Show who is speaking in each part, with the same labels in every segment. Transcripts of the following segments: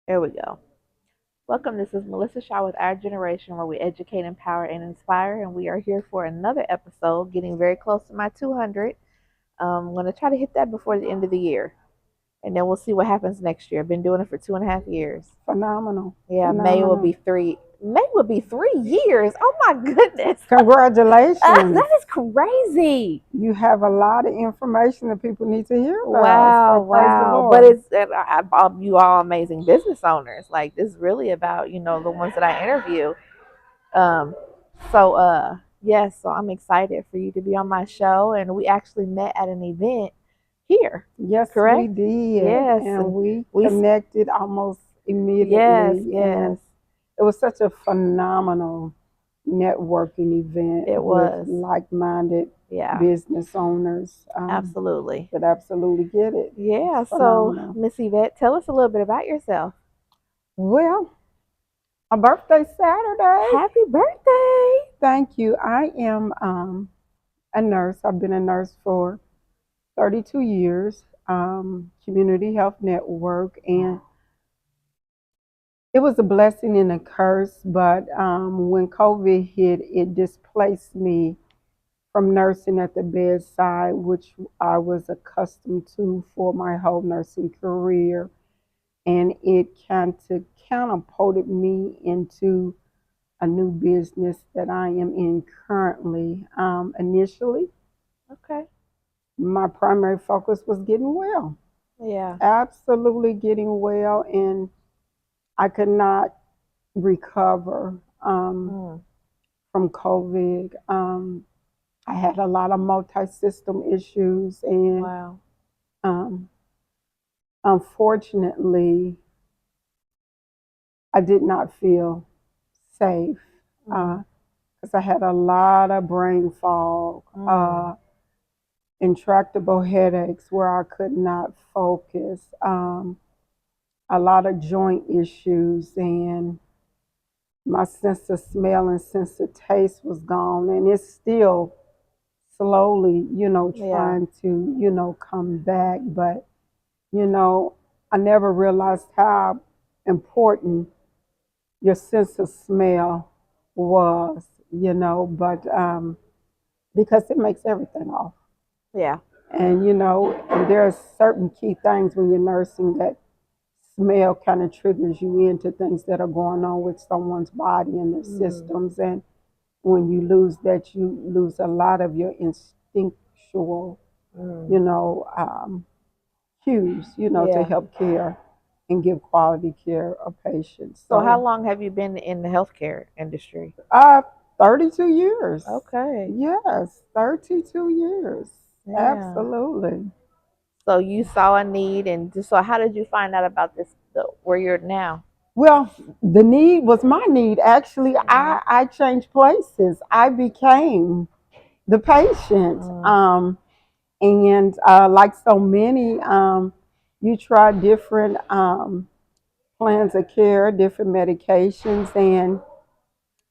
Speaker 1: There we go. Welcome. This is Melissa Shaw with Our Generation, where we educate, empower, and inspire. And we are here for another episode, getting very close to my 200. I'm going to try to hit that before the end of the year. And then we'll see what happens next year. I've been doing it for 2.5 years.
Speaker 2: Phenomenal.
Speaker 1: Yeah, May will
Speaker 2: Phenomenal.
Speaker 1: be three. May will be 3 years. Oh my goodness.
Speaker 2: Congratulations.
Speaker 1: That is crazy.
Speaker 2: You have a lot of information that people need to hear about.
Speaker 1: Wow,
Speaker 2: So praise the
Speaker 1: wow. But
Speaker 2: Lord.
Speaker 1: it's you all amazing business owners. Like this is really about, the ones that I interview. Um, yes, so I'm excited for you to be on my show, and we actually met at an event here,
Speaker 2: Yes, we
Speaker 1: correct?
Speaker 2: did.
Speaker 1: Yes,
Speaker 2: And
Speaker 1: and
Speaker 2: we
Speaker 1: we
Speaker 2: connected almost
Speaker 1: yes,
Speaker 2: immediately.
Speaker 1: yes,
Speaker 2: And it was such a phenomenal networking event
Speaker 1: it
Speaker 2: with
Speaker 1: was.
Speaker 2: like-minded
Speaker 1: Yeah,
Speaker 2: business owners
Speaker 1: absolutely.
Speaker 2: that absolutely get it. It's
Speaker 1: Yeah, so
Speaker 2: phenomenal.
Speaker 1: Miss Yvette, tell us a little bit about yourself.
Speaker 2: Well, a birthday Saturday.
Speaker 1: Happy birthday!
Speaker 2: Thank you. I am a nurse. I've been a nurse for 32 years, community health network, and it was a blessing and a curse. But when COVID hit, it displaced me from nursing at the bedside, which I was accustomed to for my whole nursing career. And it kind of catapulted me into a new business that I am in currently. Initially,
Speaker 1: Okay.
Speaker 2: my primary focus was getting well,
Speaker 1: Yeah.
Speaker 2: absolutely getting well, and I could not recover
Speaker 1: Mm.
Speaker 2: from COVID. I had a lot of multi-system issues, and
Speaker 1: Wow.
Speaker 2: um, unfortunately, I did not feel safe
Speaker 1: Mm.
Speaker 2: because I had a lot of brain fog.
Speaker 1: Mm.
Speaker 2: Intractable headaches where I could not focus, a lot of joint issues, and my sense of smell and sense of taste was gone. And it's still slowly,
Speaker 1: Yeah.
Speaker 2: trying to, come back. But, you know, I never realized how important your sense of smell was, but because it makes everything off.
Speaker 1: Yeah.
Speaker 2: And there are certain key things when you're nursing that smell kind of triggers you into things that are going on with someone's body and their
Speaker 1: Mm.
Speaker 2: systems. And when you lose that, you lose a lot of your instinctual, you
Speaker 1: Mm.
Speaker 2: know, cues, to
Speaker 1: Yeah.
Speaker 2: help care and give quality care of patients.
Speaker 1: So how
Speaker 2: So,
Speaker 1: long have you been in the healthcare industry?
Speaker 2: uh, 32 years.
Speaker 1: Okay.
Speaker 2: Yes, 32 years.
Speaker 1: Yeah.
Speaker 2: Absolutely.
Speaker 1: So you saw a need, and just so how did you find out about this? Where you're now?
Speaker 2: Well, the need was my need. Actually,
Speaker 1: Mm.
Speaker 2: I changed places. I became the patient.
Speaker 1: Mm.
Speaker 2: And like so many, you try different plans of care, different medications, and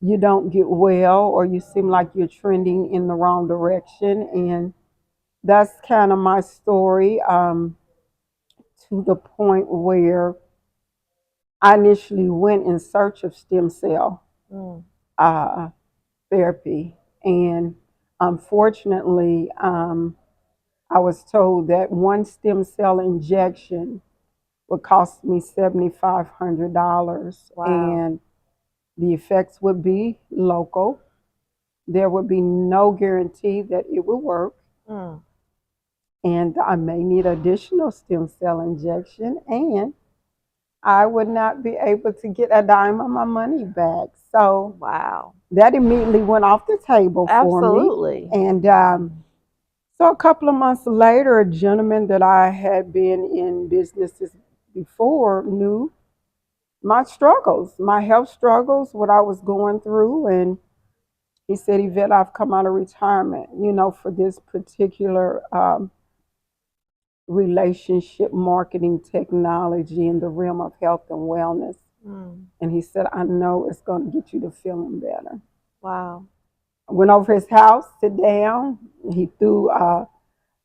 Speaker 2: you don't get well, or you seem like you're trending in the wrong direction. And that's kind of my story, to the point where I initially went in search of stem cell
Speaker 1: Mm.
Speaker 2: uh, therapy. And unfortunately, I was told that one stem cell injection would cost me $7,500,
Speaker 1: Wow.
Speaker 2: and the effects would be local. There would be no guarantee that it would work,
Speaker 1: Mm.
Speaker 2: and I may need additional stem cell injection, and I would not be able to get a dime of my money back. So
Speaker 1: Wow.
Speaker 2: that immediately went off the table for me.
Speaker 1: Absolutely.
Speaker 2: And so a couple of months later, a gentleman that I had been in businesses before knew my struggles, my health struggles, what I was going through. And he said, Yvette, I've come out of retirement, for this particular relationship marketing technology in the realm of health and wellness.
Speaker 1: Mm.
Speaker 2: And he said, I know it's going to get you to feeling better.
Speaker 1: Wow.
Speaker 2: I went over his house, sit down. He threw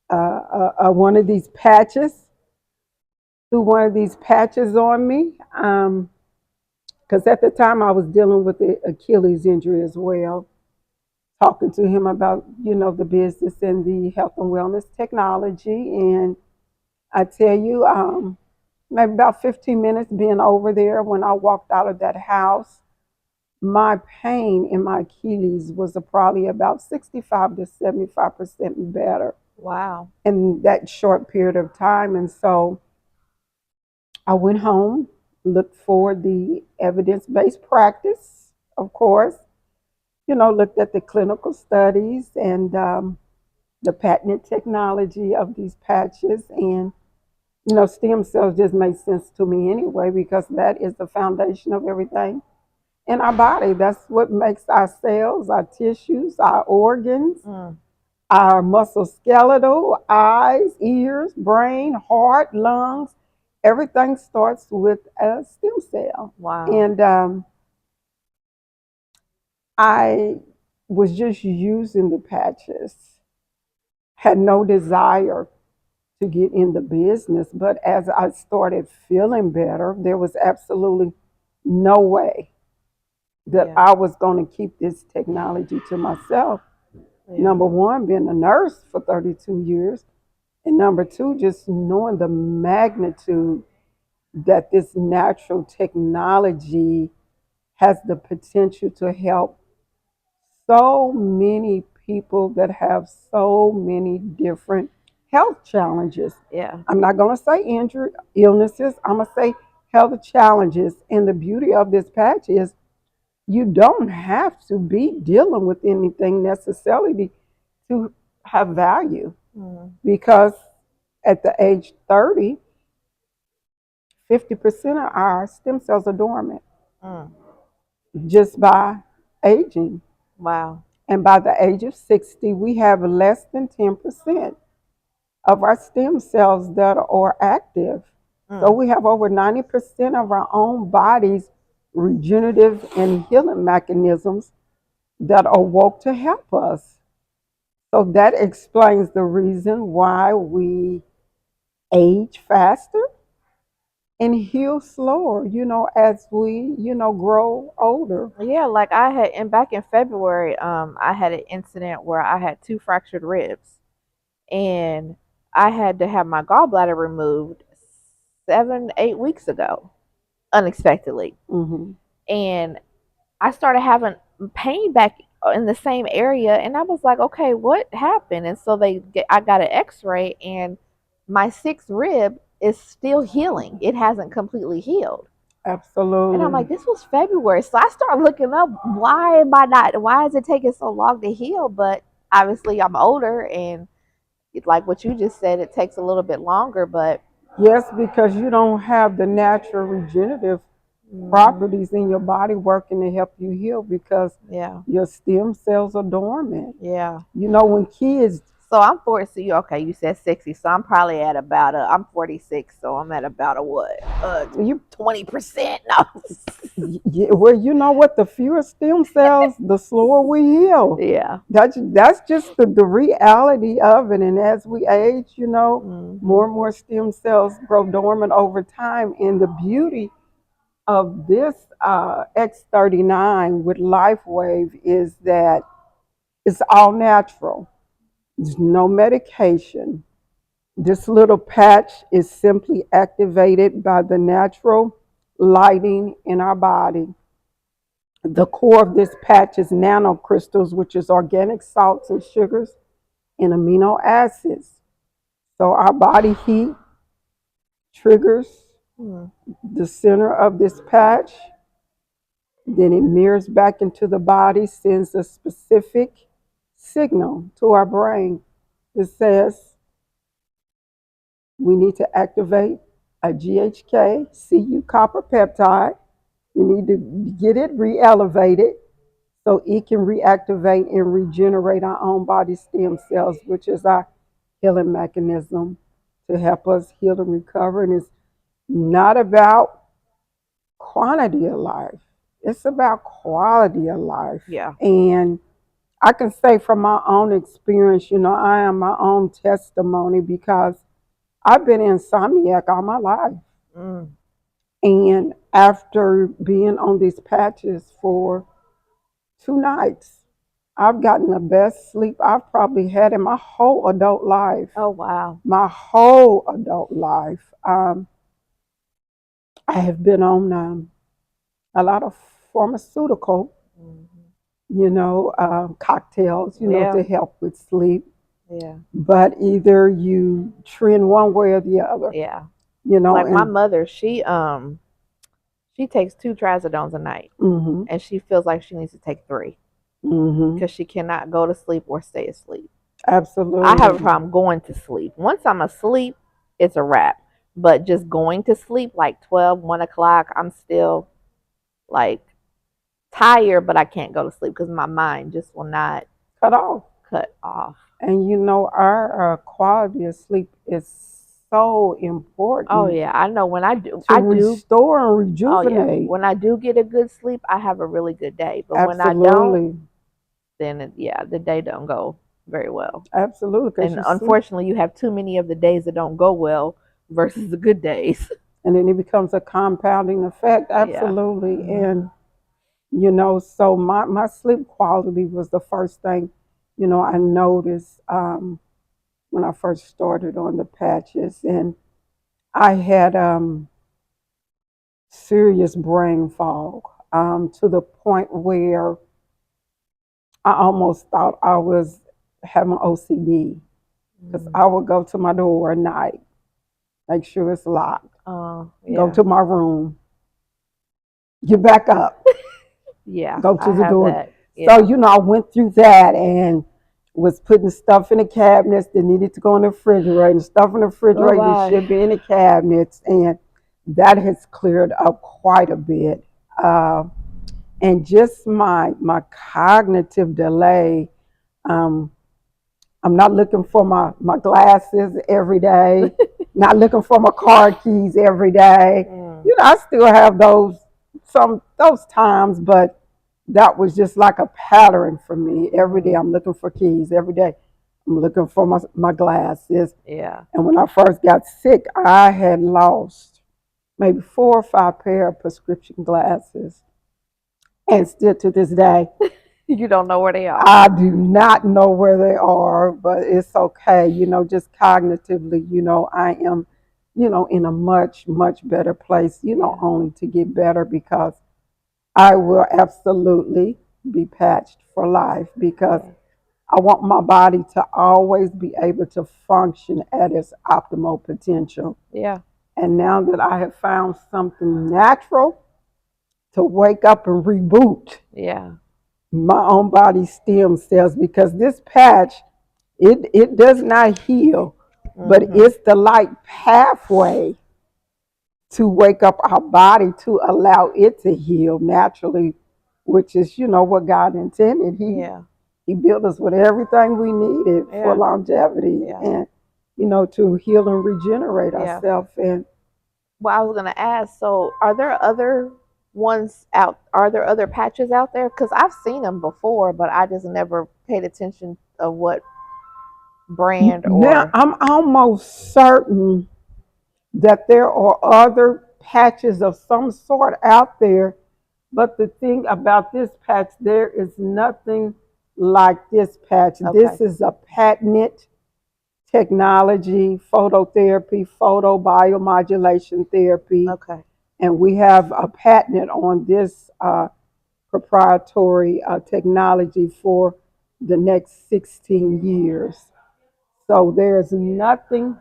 Speaker 2: one of these patches threw one of these patches on me. Because at the time I was dealing with the Achilles injury as well, talking to him about, the business and the health and wellness technology. And I tell you, maybe about 15 minutes being over there, when I walked out of that house, my pain in my Achilles was probably about 65 to 75% better
Speaker 1: Wow.
Speaker 2: in that short period of time. And so I went home, looked for the evidence based practice, of course, looked at the clinical studies and the patented technology of these patches. And, stem cells just made sense to me anyway, because that is the foundation of everything in our body. That's what makes our cells, our tissues, our organs,
Speaker 1: Mm.
Speaker 2: our musculoskeletal, eyes, ears, brain, heart, lungs. Everything starts with a stem cell.
Speaker 1: Wow.
Speaker 2: And I was just using the patches, had no desire to get in the business. But as I started feeling better, there was absolutely no way that
Speaker 1: Yeah.
Speaker 2: I was going to keep this technology to myself.
Speaker 1: Yeah.
Speaker 2: Number one, being a nurse for 32 years. And number two, just knowing the magnitude that this natural technology has the potential to help so many people that have so many different health challenges.
Speaker 1: Yeah.
Speaker 2: I'm not going to say injury, illnesses, I'm going to say health challenges. And the beauty of this patch is you don't have to be dealing with anything necessarily to have value,
Speaker 1: Mm.
Speaker 2: because at the age 30, 50% of our stem cells are dormant
Speaker 1: Mm.
Speaker 2: just by aging.
Speaker 1: Wow.
Speaker 2: And by the age of 60, we have less than 10% of our stem cells that are active. So
Speaker 1: Mm.
Speaker 2: we have over 90% of our own body's regenerative and healing mechanisms that are woke to help us. So that explains the reason why we age faster and heal slower, as we, grow older.
Speaker 1: Yeah, like I had, and back in February, I had an incident where I had two fractured ribs, and I had to have my gallbladder removed 7, 8 weeks ago, unexpectedly.
Speaker 2: Mm-hmm.
Speaker 1: And I started having pain back in the same area, and I was like, okay, what happened? And so I got an X-ray, and my sixth rib is still healing. It hasn't completely healed. And I'm
Speaker 2: Absolutely.
Speaker 1: like, this was February. So I started looking up, why am I not, why is it taking so long to heal? But obviously I'm older, and it's like what you just said, it takes a little bit longer, but
Speaker 2: Yes, because you don't have the natural regenerative
Speaker 1: mhm,
Speaker 2: properties in your body working to help you heal, because
Speaker 1: yeah,
Speaker 2: your stem cells are dormant.
Speaker 1: yeah.
Speaker 2: When kids,
Speaker 1: So I'm 40. So okay, you said 60. So I'm probably at about I'm 46. So I'm at about a what?
Speaker 2: you
Speaker 1: 20%. No.
Speaker 2: well, you know what? The fewer stem cells, the slower we heal.
Speaker 1: Yeah.
Speaker 2: That's just the reality of it. And as we age,
Speaker 1: Hmm.
Speaker 2: more and more stem cells grow dormant over time. And the beauty of this X39 with LifeWave is that it's all natural. There's no medication. This little patch is simply activated by the natural lighting in our body. The core of this patch is nanocrystals, which is organic salts and sugars and amino acids. So our body heat triggers
Speaker 1: Hmm.
Speaker 2: the center of this patch, then it mirrors back into the body, sends a specific signal to our brain that says we need to activate a GHK Cu copper peptide. We need to get it re-elevated so it can reactivate and regenerate our own body stem cells, which is our healing mechanism to help us heal and recover. And it's not about quantity of life, it's about quality of life.
Speaker 1: Yeah.
Speaker 2: And I can say from my own experience, I am my own testimony, because I've been insomniac all my life.
Speaker 1: Mm.
Speaker 2: And after being on these patches for 2 nights, I've gotten the best sleep I've probably had in my whole adult life.
Speaker 1: Oh, wow.
Speaker 2: My whole adult life. I have been on a lot of pharmaceutical,
Speaker 1: Hmm.
Speaker 2: cocktails,
Speaker 1: Yeah.
Speaker 2: to help with sleep.
Speaker 1: Yeah.
Speaker 2: But either you trend one way or the other,
Speaker 1: Yeah. Like my
Speaker 2: and
Speaker 1: mother, she takes 2 triazodones a night,
Speaker 2: hmm
Speaker 1: and she feels like she needs to take three
Speaker 2: hmm
Speaker 1: because she cannot go to sleep or stay asleep. I have a
Speaker 2: absolutely.
Speaker 1: problem going to sleep. Once I'm asleep, it's a wrap. But just going to sleep like 12, 1 o'clock, I'm still like tired, but I can't go to sleep because my mind just will not
Speaker 2: Cut off.
Speaker 1: cut off.
Speaker 2: And our quality of sleep is so
Speaker 1: Oh
Speaker 2: important
Speaker 1: yeah, I know when
Speaker 2: to restore and
Speaker 1: oh yeah,
Speaker 2: rejuvenate.
Speaker 1: when I do get a good sleep, I have a really good day. But when I don't,
Speaker 2: Absolutely.
Speaker 1: then yeah, the day don't go very well.
Speaker 2: Absolutely. Because
Speaker 1: And
Speaker 2: you sleep,
Speaker 1: unfortunately, you have too many of the days that don't go well versus the good days.
Speaker 2: and then it becomes a compounding effect.
Speaker 1: Yeah.
Speaker 2: Absolutely.
Speaker 1: Hmm.
Speaker 2: And, so my sleep quality was the first thing, I noticed when I first started on the patches. And I had serious brain fog to the point where I almost thought I was having OCD because
Speaker 1: Mm.
Speaker 2: I would go to my door at night, make sure it's locked,
Speaker 1: Oh
Speaker 2: go
Speaker 1: yeah,
Speaker 2: to my room, get back up,
Speaker 1: yeah.
Speaker 2: go to
Speaker 1: I
Speaker 2: the
Speaker 1: have
Speaker 2: door.
Speaker 1: that.
Speaker 2: So,
Speaker 1: Yeah.
Speaker 2: I went through that and was putting stuff in the cabinets that needed to go in the refrigerator, and stuff in the
Speaker 1: Oh
Speaker 2: refrigerator that
Speaker 1: my.
Speaker 2: should be in the cabinets. And that has cleared up quite a bit. Uh, and just my cognitive delay. Um, I'm not looking for my glasses every day, not looking for my car keys every day.
Speaker 1: Mm.
Speaker 2: I still have those times, but that was just like a pattern for me. Every day
Speaker 1: Mm.
Speaker 2: I'm looking for keys. Every day I'm looking for my glasses.
Speaker 1: Yeah.
Speaker 2: And when I first got sick, I had lost maybe 4 or 5 pair of prescription glasses. And still to this day,
Speaker 1: You don't know where they are.
Speaker 2: I do not know where they are, but it's okay. Just cognitively, I am, in a much, much better place,
Speaker 1: Yeah.
Speaker 2: only to get better because I will absolutely be patched for life because
Speaker 1: Yeah.
Speaker 2: I want my body to always be able to function at its optimal potential.
Speaker 1: Yeah.
Speaker 2: And now that I have found something natural to wake up and reboot
Speaker 1: Yeah.
Speaker 2: my own body stem cells, because this patch, it does not heal, but
Speaker 1: Hmm.
Speaker 2: it's the light pathway to wake up our body to allow it to heal naturally, which is what God intended.
Speaker 1: Yeah.
Speaker 2: He built us with everything we needed for
Speaker 1: Yeah.
Speaker 2: longevity
Speaker 1: Yeah.
Speaker 2: and to heal and regenerate
Speaker 1: Yeah.
Speaker 2: ourselves. And
Speaker 1: Well, I was gonna ask. So, are there other ones out? Are there other patches out there? Because I've seen them before, but I just never paid attention of what brand
Speaker 2: now
Speaker 1: or.
Speaker 2: I'm almost certain that there are other patches of some sort out there. But the thing about this patch, there is nothing like this patch.
Speaker 1: Okay.
Speaker 2: This is a patented technology, phototherapy, photobiomodulation therapy,
Speaker 1: Okay.
Speaker 2: and we have a patent on this proprietary technology for the next 16 years. So there's nothing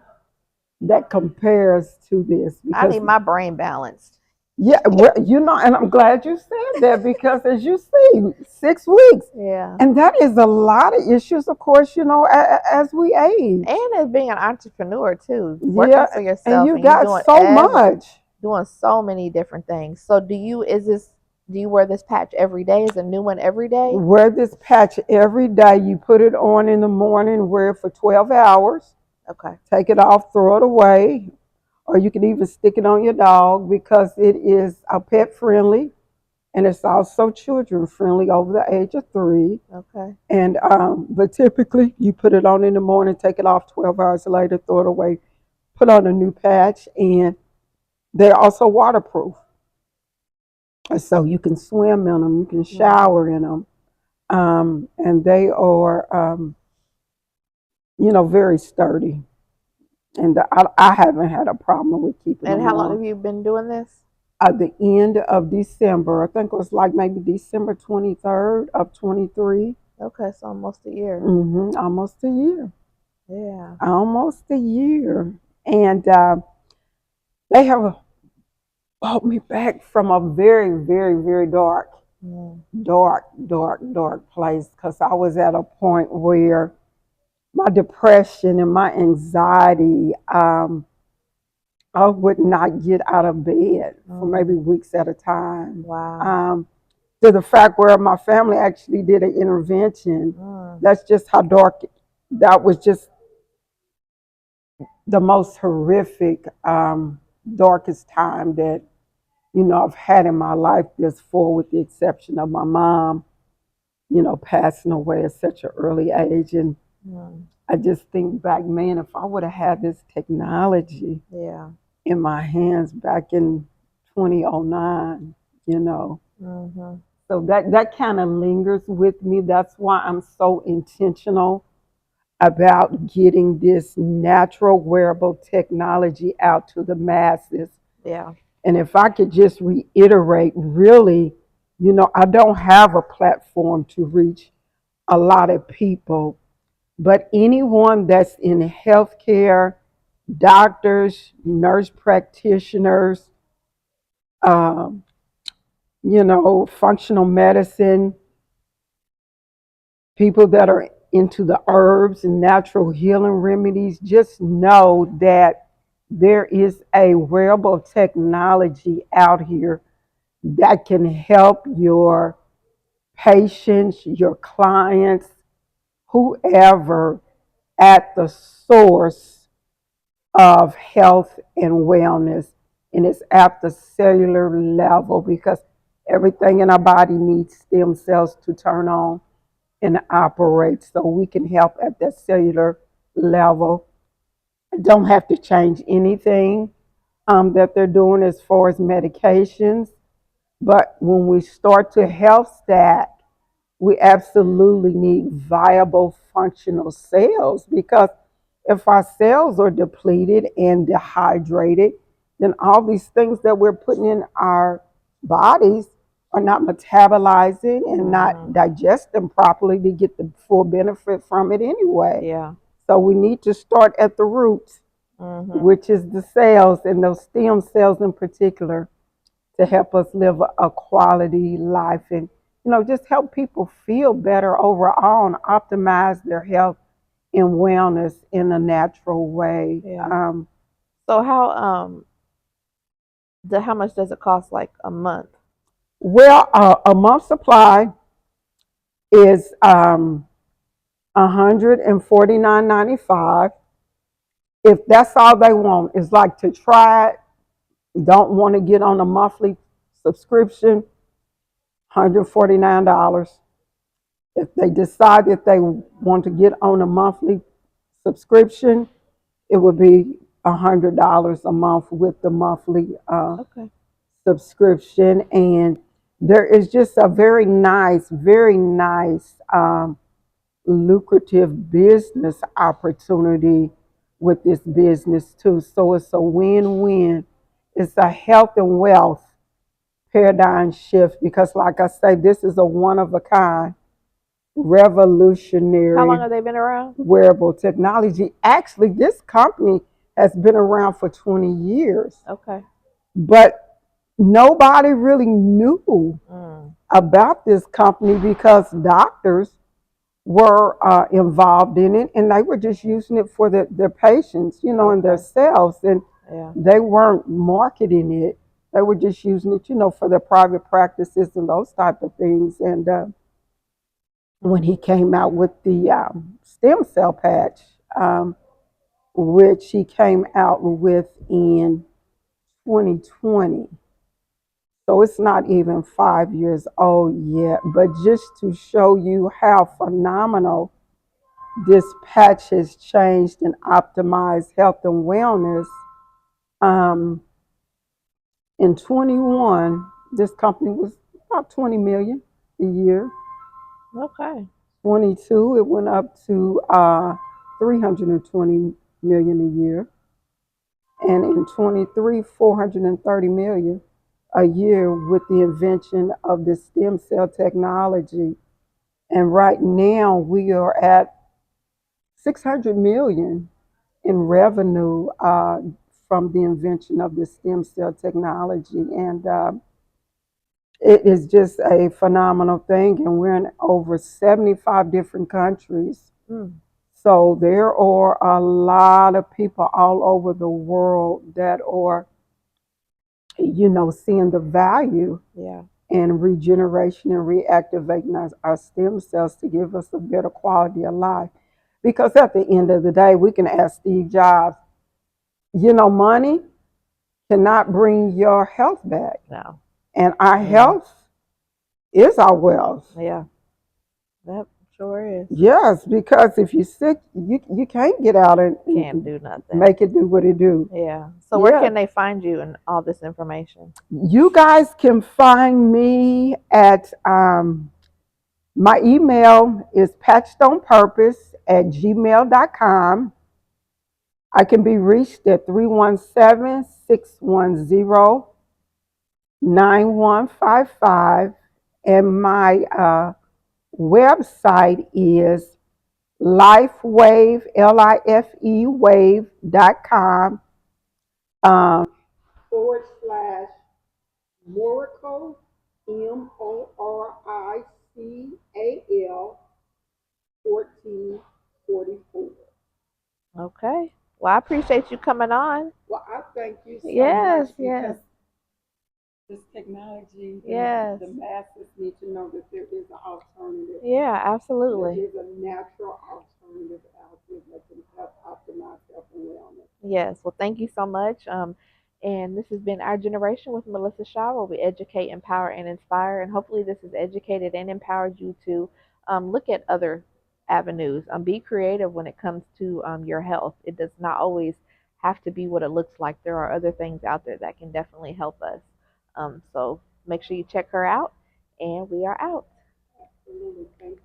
Speaker 2: that compares to this
Speaker 1: I
Speaker 2: because
Speaker 1: need my brain balanced.
Speaker 2: yeah, well, and I'm glad you said that because as you see, 6 weeks,
Speaker 1: Yeah.
Speaker 2: and that is a lot of issues, of course, as we age.
Speaker 1: And as being an entrepreneur too, working
Speaker 2: Yeah,
Speaker 1: for
Speaker 2: and
Speaker 1: yourself
Speaker 2: you
Speaker 1: and you
Speaker 2: got so much.
Speaker 1: doing so many different things. So do you wear this patch every day? Is a new one every day?
Speaker 2: Wear this patch every day. You put it on in the morning, wear it for 12 hours,
Speaker 1: Okay.
Speaker 2: take it off, throw it away, or you can even stick it on your dog because it is a pet friendly and it's also children friendly over the age of 3.
Speaker 1: Okay.
Speaker 2: And but typically you put it on in the morning, take it off 12 hours later, throw it away, put on a new patch, and They're also waterproof, so you can swim in them, you can
Speaker 1: Wow.
Speaker 2: shower in them, and they are, very sturdy. And I haven't had a problem with keeping
Speaker 1: And
Speaker 2: them
Speaker 1: how long
Speaker 2: on.
Speaker 1: have you been doing this?
Speaker 2: At the end of December, I think it was like maybe December 23rd of 23.
Speaker 1: Okay, so almost a year.
Speaker 2: Almost a year.
Speaker 1: Yeah.
Speaker 2: Almost a year. And they have brought me back from a very, very, very
Speaker 1: Mm.
Speaker 2: dark place because I was at a point where my depression and my anxiety, I would not get out of bed for maybe
Speaker 1: Mm.
Speaker 2: weeks at a time.
Speaker 1: Wow.
Speaker 2: Um, to the fact where my family actually did an intervention.
Speaker 1: Mm.
Speaker 2: That's just how dark. That was just the most horrific, darkest time that I've had in my life. This for, with the exception of my mom, passing away at such an early age, and
Speaker 1: Mm.
Speaker 2: I just think back, man, if I would have had this technology
Speaker 1: Yeah.
Speaker 2: in my hands back in 2009, you know.
Speaker 1: Mhm.
Speaker 2: So that kind of lingers with me. That's why I'm so intentional about getting this natural wearable technology out to the masses.
Speaker 1: Yeah.
Speaker 2: And if I could just reiterate, really, I don't have a platform to reach a lot of people, but anyone that's in healthcare, doctors, nurse practitioners, um, functional medicine, people that are into the herbs and natural healing remedies, just know that there is a wearable technology out here that can help your patients, your clients, whoever at the source of health and wellness. And it's at the cellular level because everything in our body needs stem cells to turn on and operate. So we can help at that cellular level. Don't have to change anything that they're doing as far as medications. But when we start to health stack, we absolutely need viable functional cells because if our cells are depleted and dehydrated, then all these things that we're putting in our bodies are not metabolizing and not
Speaker 1: Mhm.
Speaker 2: digesting properly to get the full benefit from it anyway.
Speaker 1: Yeah.
Speaker 2: So we need to start at the roots,
Speaker 1: Mhm.
Speaker 2: which is the cells and those stem cells in particular, to help us live a quality life and just help people feel better overall and optimize their health and wellness in a natural way.
Speaker 1: Yeah. So how much does it cost like a month?
Speaker 2: Well, a month supply is 149.95. If that's all they want, is like to try it, don't want to get on a monthly subscription, $149. If they decide that they want to get on a monthly subscription, it would be $100 a month with the monthly
Speaker 1: Okay.
Speaker 2: subscription. And there is just a very nice, lucrative business opportunity with this business too. So it's a win-win. It's a health and wealth paradigm shift because, like I say, this is a one of a kind
Speaker 1: How long
Speaker 2: revolutionary
Speaker 1: have they been around?
Speaker 2: wearable technology. Actually, this company has been around for 20 years,
Speaker 1: Okay.
Speaker 2: but nobody really knew
Speaker 1: Mm.
Speaker 2: about this company because doctors were involved in it and they were just using it for their patients, and
Speaker 1: Okay.
Speaker 2: themselves. And
Speaker 1: Yeah.
Speaker 2: they weren't marketing it. They were just using it, for their private practices and those type of things. And when he came out with the stem cell patch, um, which he came out with in 2020. So it's not even 5 years old yet, but just to show you how phenomenal this patch has changed and optimized health and wellness, um, In 21, this company was about 20 million a year.
Speaker 1: Okay.
Speaker 2: 22, it went up to 320 million a year. And in 23, 430 million a year with the invention of the stem cell technology. And right now we are at 600 million in revenue from the invention of the stem cell technology. And it is just a phenomenal thing. And we're in over 75 different countries.
Speaker 1: Mm.
Speaker 2: So there are a lot of people all over the world that are, seeing the value
Speaker 1: Yeah.
Speaker 2: in regeneration and reactivating our stem cells to give us a better quality of life. Because at the end of the day, we can ask Steve Jobs, money cannot bring your health back.
Speaker 1: No.
Speaker 2: And our
Speaker 1: Yeah.
Speaker 2: health is our wealth.
Speaker 1: Yeah. That sure is.
Speaker 2: Yes, because if you're sick, you can't get out
Speaker 1: Can't
Speaker 2: and
Speaker 1: do nothing.
Speaker 2: make it do what it do.
Speaker 1: Yeah. So where
Speaker 2: Yeah.
Speaker 1: can they find you and all this information?
Speaker 2: You guys can find me at my email is patchedonpurpose@gmail.com. I can be reached at 317-610-9155. And my website is LifeWave, LIFE wave.com, / Miracle, MORICAL 1444.
Speaker 1: Okay. Well, I appreciate you coming on.
Speaker 2: Well, I thank you so
Speaker 1: Yes,
Speaker 2: much
Speaker 1: yes,
Speaker 2: because this technology,
Speaker 1: yes.
Speaker 2: the masses need to know that there is an alternative.
Speaker 1: Yeah,
Speaker 2: There
Speaker 1: absolutely.
Speaker 2: is a natural alternative out there that can help optimize health and wellness.
Speaker 1: Yes. Well, thank you so much. And this has been Our Generation with Melissa Shaw, where we educate, empower, and inspire. And hopefully, this has educated and empowered you to look at other avenues. Be creative when it comes to your health. It does not always have to be what it looks like. There are other things out there that can definitely help us. So make sure you check her out. And we are out.
Speaker 2: Absolutely. Thank